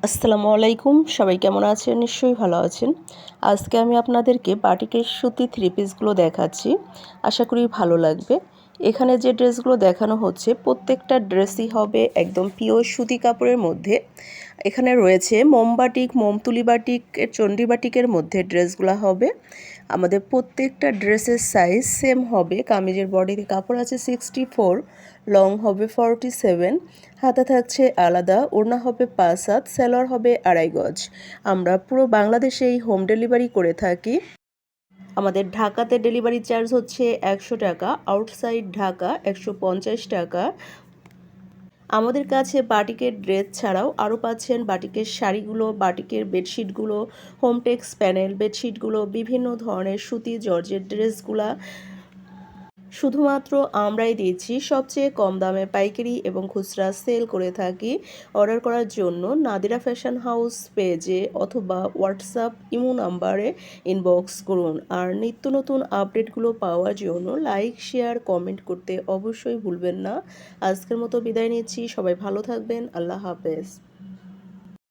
আসসালামু আলাইকুম। সবাই কেমন আছেন? নিশ্চয়ই ভালো আছেন। আজকে আমি আপনাদেরকে বাটিকের সুতি থ্রি পিসগুলো দেখাচ্ছি। আশা করি ভালো লাগবে। এখানে যে ড্রেসগুলো দেখানো হচ্ছে প্রত্যেকটা ড্রেসই হবে একদম পিওর সুতি কাপড়ের মধ্যে। এখানে রয়েছে মোমবাটিক, মোমতুলি বাটিক, চণ্ডী বাটিকের মধ্যে ড্রেসগুলো হবে। আমাদের প্রত্যেকটা ড্রেসের সাইজ সেম হবে। কামিজের বডিতে কাপড় আছে 64, লং হবে 47, হাতা থাকছে আলাদা, ওড়না হবে 5 হাত, সালোয়ার হবে 2.5 গজ। আমরা পুরো বাংলাদেশেই হোম ডেলিভারি করে থাকি। আমাদের ঢাকাতে ডেলিভারি চার্জ হচ্ছে 100 টাকা, আউটসাইড ঢাকা 150 টাকা। আমাদের কাছে বাটিকের ড্রেস ছাড়াও আরও পাচ্ছেন বাটিকের শাড়িগুলো, বাটিকের বেডশিটগুলো, হোমটেক্স প্যানেল বেডশিটগুলো, বিভিন্ন ধরনের সুতি জর্জের ড্রেসগুলা শুধুমাত্র আমরাই দিচ্ছি সবচেয়ে কম দামে পাইকারি এবং খুচরা সেল করে থাকি। অর্ডার করার জন্য নাদিরা ফ্যাশন হাউস পেজে অথবা হোয়াটসঅ্যাপ ইমো নাম্বারে ইনবক্স করুন। আর নিত্য নতুন আপডেটগুলো পাওয়ার জন্য লাইক, শেয়ার, কমেন্ট করতে অবশ্যই ভুলবেন না। আজকের মতো বিদায় নিচ্ছি। সবাই ভালো থাকবেন। আল্লাহ হাফেজ।